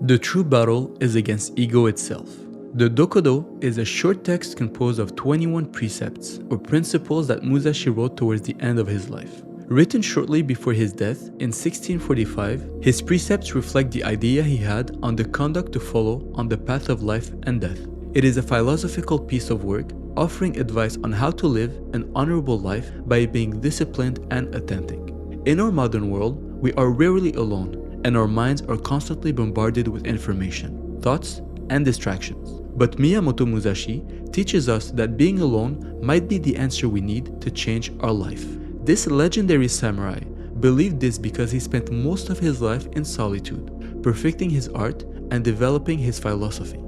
The true battle is against ego itself. The Dokudo is a short text composed of 21 precepts or principles that Musashi wrote towards the end of his life. Written shortly before his death in 1645, his precepts reflect the idea he had on the conduct to follow on the path of life and death. It is a philosophical piece of work offering advice on how to live an honorable life by being disciplined and authentic. In our modern world, we are rarely alone, and our minds are constantly bombarded with information, thoughts, and distractions. But Miyamoto Musashi teaches us that being alone might be the answer we need to change our life. This legendary samurai believed this because he spent most of his life in solitude, perfecting his art and developing his philosophy.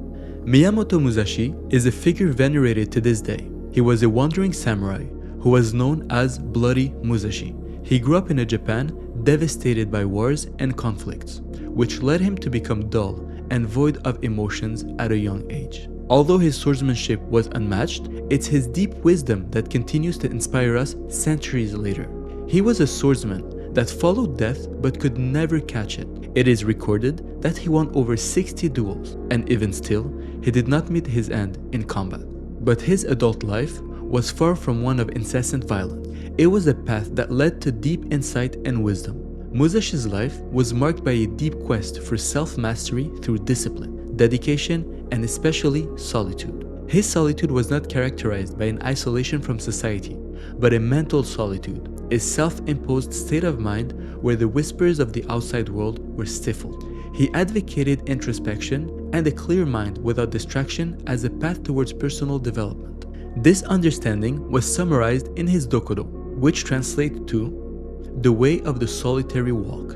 Miyamoto Musashi is a figure venerated to this day. He was a wandering samurai who was known as Bloody Musashi. He grew up in a Japan devastated by wars and conflicts, which led him to become dull and void of emotions at a young age. Although his swordsmanship was unmatched, it's his deep wisdom that continues to inspire us centuries later. He was a swordsman that followed death but could never catch it. It is recorded that he won over 60 duels, and even still, he did not meet his end in combat. But his adult life was far from one of incessant violence. It was a path that led to deep insight and wisdom. Musashi's life was marked by a deep quest for self-mastery through discipline, dedication, and especially solitude. His solitude was not characterized by an isolation from society, but a mental solitude, a self-imposed state of mind where the whispers of the outside world were stifled. He advocated introspection and a clear mind without distraction as a path towards personal development. This understanding was summarized in his Dokudo, which translates to the way of the solitary walk.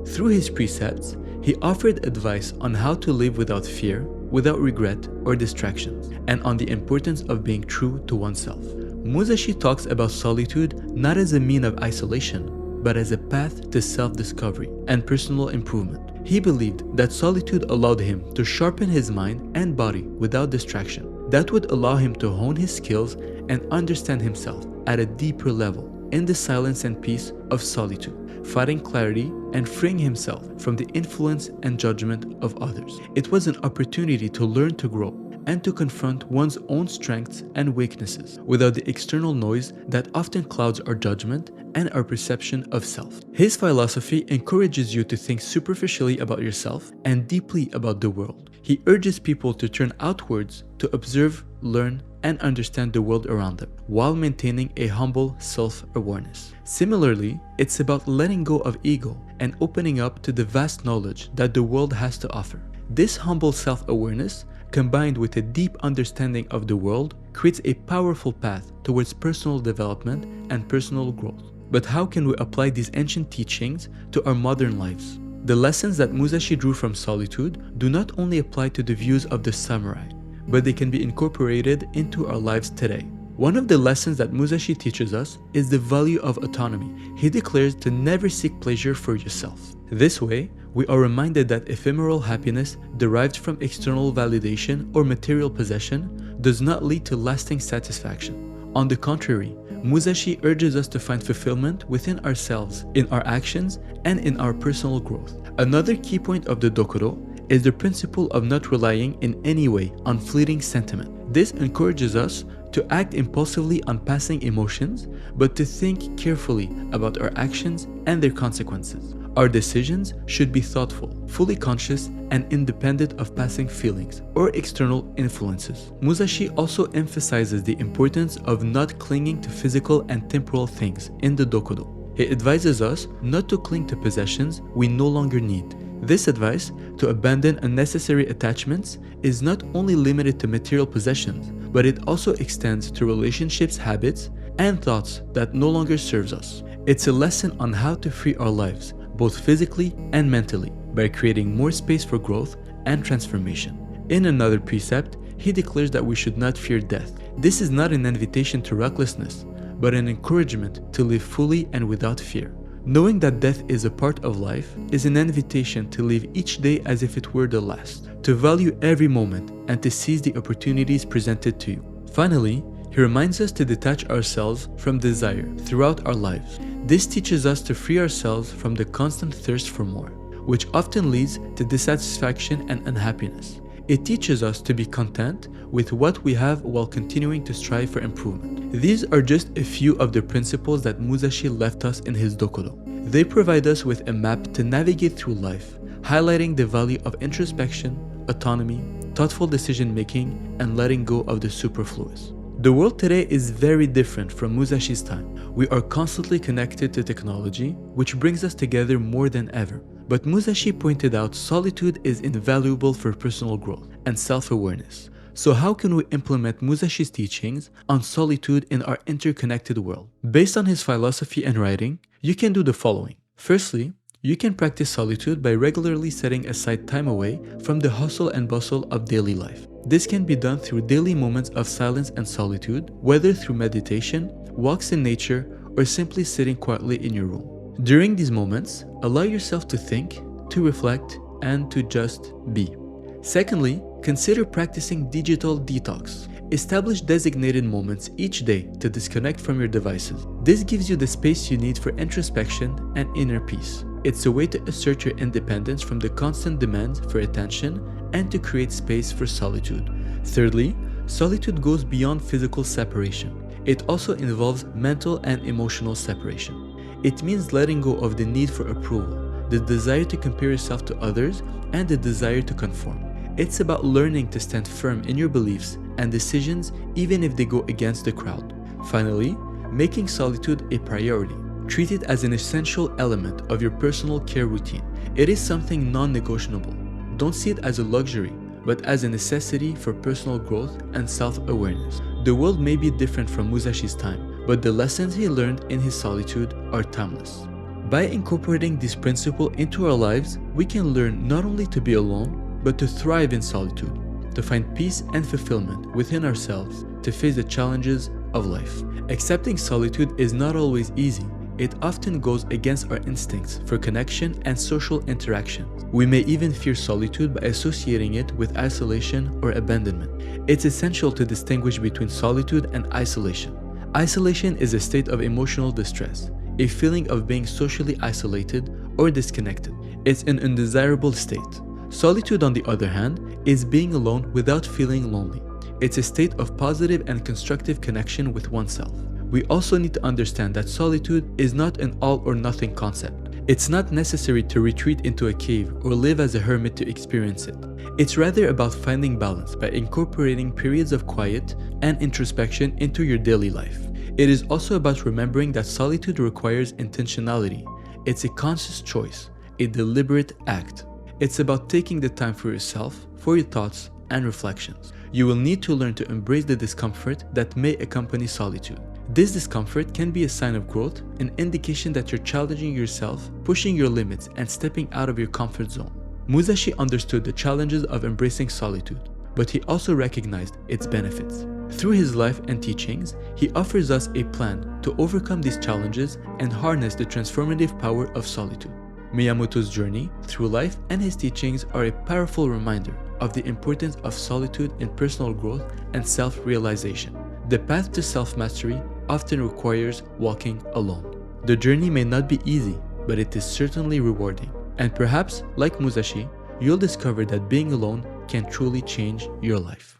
Through his precepts, he offered advice on how to live without fear, without regret or distractions, and on the importance of being true to oneself. Musashi talks about solitude not as a mean of isolation, but as a path to self-discovery and personal improvement. He believed that solitude allowed him to sharpen his mind and body without distraction. That would allow him to hone his skills and understand himself at a deeper level in the silence and peace of solitude, finding clarity and freeing himself from the influence and judgment of others. It was an opportunity to learn to grow and to confront one's own strengths and weaknesses without the external noise that often clouds our judgment and our perception of self. His philosophy encourages you to think superficially about yourself and deeply about the world. He urges people to turn outwards to observe, learn, and understand the world around them, while maintaining a humble self-awareness. Similarly, it's about letting go of ego and opening up to the vast knowledge that the world has to offer. This humble self-awareness, combined with a deep understanding of the world, creates a powerful path towards personal development and personal growth. But how can we apply these ancient teachings to our modern lives? The lessons that Musashi drew from solitude do not only apply to the views of the samurai, but they can be incorporated into our lives today. One of the lessons that Musashi teaches us is the value of autonomy. He declares to never seek pleasure for yourself. This way, we are reminded that ephemeral happiness derived from external validation or material possession does not lead to lasting satisfaction. On the contrary, Musashi urges us to find fulfillment within ourselves, in our actions, and in our personal growth. Another key point of the Dokudo is the principle of not relying in any way on fleeting sentiment. This encourages us to act impulsively on passing emotions, but to think carefully about our actions and their consequences. Our decisions should be thoughtful, fully conscious, and independent of passing feelings or external influences. Musashi also emphasizes the importance of not clinging to physical and temporal things in the Dokudo. He advises us not to cling to possessions we no longer need. This advice to abandon unnecessary attachments is not only limited to material possessions, but it also extends to relationships, habits, and thoughts that no longer serves us. It's a lesson on how to free our lives, both physically and mentally, by creating more space for growth and transformation. In another precept, he declares that we should not fear death. This is not an invitation to recklessness, but an encouragement to live fully and without fear. Knowing that death is a part of life is an invitation to live each day as if it were the last, to value every moment and to seize the opportunities presented to you. Finally, he reminds us to detach ourselves from desire throughout our lives. This teaches us to free ourselves from the constant thirst for more. which often leads to dissatisfaction and unhappiness. It teaches us to be content with what we have while continuing to strive for improvement. These are just a few of the principles that Musashi left us in his Dokudo. They provide us with a map to navigate through life, highlighting the value of introspection, autonomy, thoughtful decision-making, and letting go of the superfluous. The world today is very different from Musashi's time. We are constantly connected to technology, which brings us together more than ever. But Musashi pointed out solitude is invaluable for personal growth and self-awareness. So how can we implement Musashi's teachings on solitude in our interconnected world? Based on his philosophy and writing, you can do the following. Firstly, you can practice solitude by regularly setting aside time away from the hustle and bustle of daily life. This can be done through daily moments of silence and solitude, whether through meditation, walks in nature, or simply sitting quietly in your room. During these moments, allow yourself to think, to reflect, and to just be. Secondly, consider practicing digital detox. Establish designated moments each day to disconnect from your devices. This gives you the space you need for introspection and inner peace. It's a way to assert your independence from the constant demand for attention and to create space for solitude. Thirdly, solitude goes beyond physical separation. It also involves mental and emotional separation. It means letting go of the need for approval, the desire to compare yourself to others, and the desire to conform. It's about learning to stand firm in your beliefs and decisions even if they go against the crowd. Finally, making solitude a priority. Treat it as an essential element of your personal care routine. It is something non-negotiable. Don't see it as a luxury, but as a necessity for personal growth and self-awareness. The world may be different from Musashi's time, but the lessons he learned in his solitude are timeless. By incorporating this principle into our lives, we can learn not only to be alone, but to thrive in solitude, to find peace and fulfillment within ourselves, to face the challenges of life. Accepting solitude is not always easy. It often goes against our instincts for connection and social interaction. We may even fear solitude by associating it with isolation or abandonment. It's essential to distinguish between solitude and isolation. Isolation is a state of emotional distress, a feeling of being socially isolated or disconnected. It's an undesirable state. Solitude, on the other hand, is being alone without feeling lonely. It's a state of positive and constructive connection with oneself. We also need to understand that solitude is not an all-or-nothing concept. It's not necessary to retreat into a cave or live as a hermit to experience it. It's rather about finding balance by incorporating periods of quiet and introspection into your daily life. It is also about remembering that solitude requires intentionality. It's a conscious choice, a deliberate act. It's about taking the time for yourself, for your thoughts and reflections. You will need to learn to embrace the discomfort that may accompany solitude. This discomfort can be a sign of growth, an indication that you're challenging yourself, pushing your limits, and stepping out of your comfort zone. Musashi understood the challenges of embracing solitude, but he also recognized its benefits. Through his life and teachings, he offers us a plan to overcome these challenges and harness the transformative power of solitude. Miyamoto's journey through life and his teachings are a powerful reminder of the importance of solitude in personal growth and self-realization. The path to self-mastery often requires walking alone. The journey may not be easy, but it is certainly rewarding. And perhaps, like Musashi, you'll discover that being alone can truly change your life.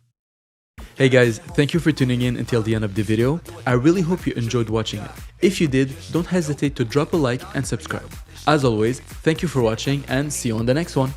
Hey guys, thank you for tuning in until the end of the video. I really hope you enjoyed watching it. If you did, don't hesitate to drop a like and subscribe. As always, thank you for watching and see you on the next one.